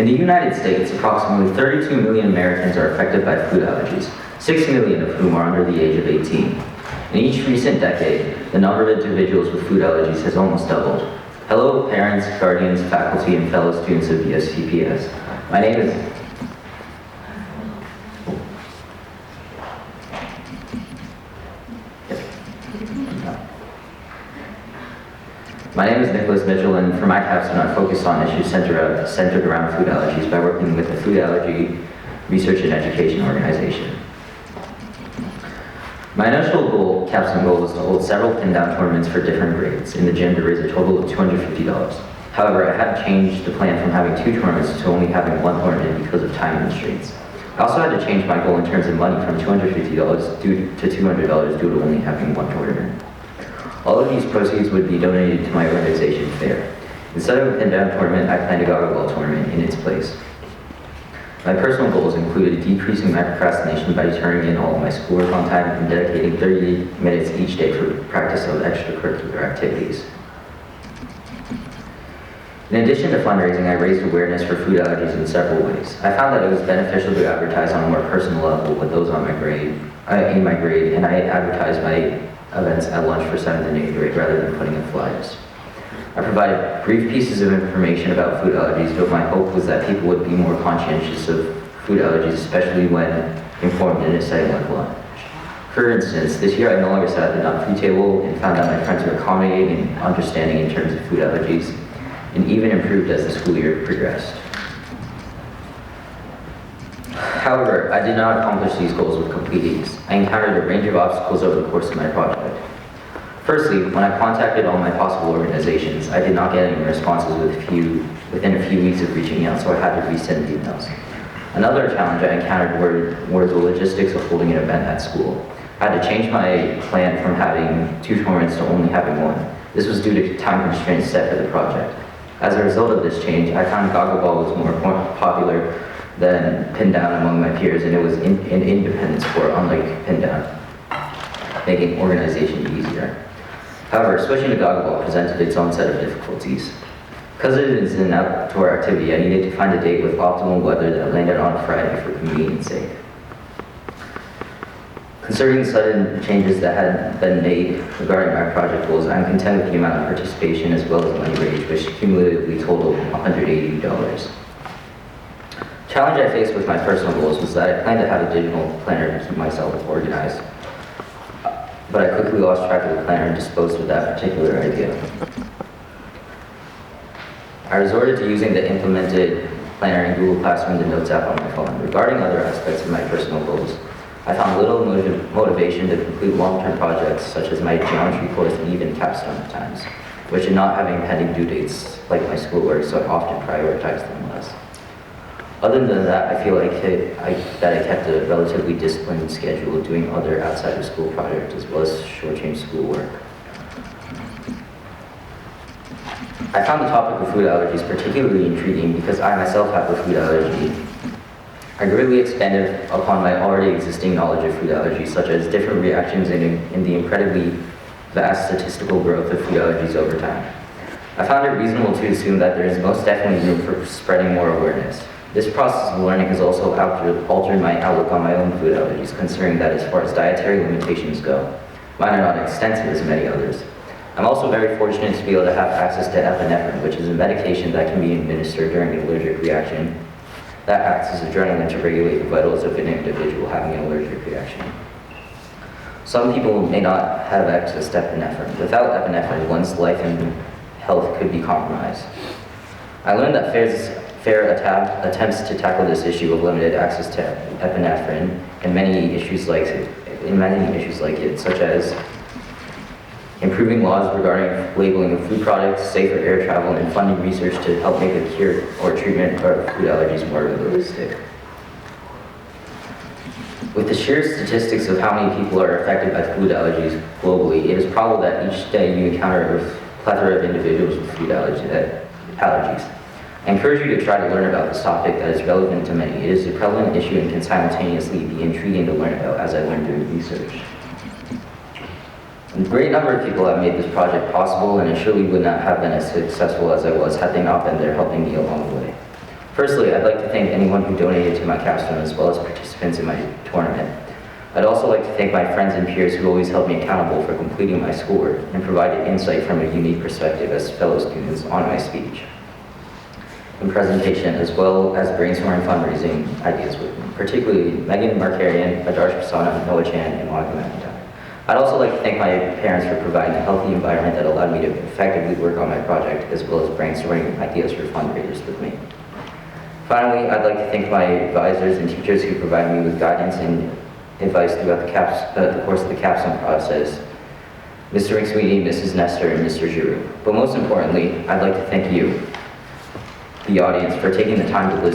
In the United States, approximately 32 million Americans are affected by food allergies, 6 million of whom are under the age of 18. In each recent decade, the number of individuals with food allergies has almost doubled. Hello, parents, guardians, faculty, and fellow students of BSCPS. My name is Nicholas Mitchell, and for my capstone, I focus on issues centered around food allergies by working with the Food Allergy Research and Education organization. My initial capstone goal was to hold several pin-down tournaments for different grades in the gym to raise a total of $250. However, I had to change the plan from having 2 tournaments to only having 1 tournament because of time constraints. I also had to change my goal in terms of money from $250 to $200 due to only having 1 tournament. All of these proceeds would be donated to my organization fair. Instead of a pin-down tournament, I planned a gaga ball tournament in its place. My personal goals included decreasing my procrastination by turning in all of my schoolwork on time and dedicating 30 minutes each day for practice of extracurricular activities. In addition to fundraising, I raised awareness for food allergies in several ways. I found that it was beneficial to advertise on a more personal level with those in my grade, and I advertised my events at lunch for 7th and 8th grade rather than putting in flyers. I provided brief pieces of information about food allergies, but my hope was that people would be more conscientious of food allergies, especially when informed in a setting like lunch. For instance, this year I no longer sat at the non-food table and found out my friends were accommodating and understanding in terms of food allergies, and even improved as the school year progressed. However, I did not accomplish these goals with complete ease. I encountered a range of obstacles over the course of my project. Firstly, when I contacted all my possible organizations, I did not get any responses within a few weeks of reaching out, so I had to resend emails. Another challenge I encountered were the logistics of holding an event at school. I had to change my plan from having 2 tournaments to only having 1. This was due to time constraints set for the project. As a result of this change, I found gaga ball was more popular than pin down among my peers, and it was an independent sport, unlike pin down, making organization easier. However, switching to gaga ball presented its own set of difficulties. Because it is an outdoor activity, I needed to find a date with optimal weather that landed on a Friday for convenience sake. Considering the sudden changes that had been made regarding my project goals, I'm content with the amount of participation as well as money raised, which cumulatively totaled $180. Challenge I faced with my personal goals was that I planned to have a digital planner to keep myself organized, but I quickly lost track of the planner and disposed of that particular idea. I resorted to using the implemented planner in Google Classroom, the Notes app on my phone. Regarding other aspects of my personal goals, I found little motivation to complete long-term projects such as my geometry course and even capstone at times, which are not having pending due dates like my schoolwork, so I often prioritize them less. Other than that, I feel like that I kept a relatively disciplined schedule of doing other outside of school projects as well as short-term schoolwork. I found the topic of food allergies particularly intriguing because I myself have a food allergy. I greatly expanded upon my already existing knowledge of food allergies, such as different reactions in the incredibly vast statistical growth of food allergies over time. I found it reasonable to assume that there is most definitely room for spreading more awareness. This process of learning has also altered my outlook on my own food allergies, considering that as far as dietary limitations go, mine are not extensive as many others. I'm also very fortunate to be able to have access to epinephrine, which is a medication that can be administered during an allergic reaction that acts as adrenaline to regulate the vitals of an individual having an allergic reaction. Some people may not have access to epinephrine. Without epinephrine, one's life and health could be compromised. I learned that fair attempts to tackle this issue of limited access to epinephrine in many issues like it, such as improving laws regarding labeling of food products, safer air travel, and funding research to help make a cure or treatment of food allergies more realistic. With the sheer statistics of how many people are affected by food allergies globally, it is probable that each day you encounter a plethora of individuals with food allergies. I encourage you to try to learn about this topic that is relevant to many. It is a prevalent issue and can simultaneously be intriguing to learn about, as I learned doing research. A great number of people have made this project possible, and it surely would not have been as successful as I was had they not been there helping me along the way. Firstly, I'd like to thank anyone who donated to my capstone as well as participants in my tournament. I'd also like to thank my friends and peers who always held me accountable for completing my schoolwork and provided insight from a unique perspective as fellow students on my speech and presentation, as well as brainstorming fundraising ideas with me, particularly Megan Markarian, Adarsh Prasanna, Noah Chan, and Monica McIntyre. I'd also like to thank my parents for providing a healthy environment that allowed me to effectively work on my project, as well as brainstorming ideas for fundraisers with me. Finally, I'd like to thank my advisors and teachers who provided me with guidance and advice throughout the course of the capstone process, Mr. McSweeney, Mrs. Nestor, and Mr. Giroux. But most importantly, I'd like to thank you, the audience, for taking the time to listen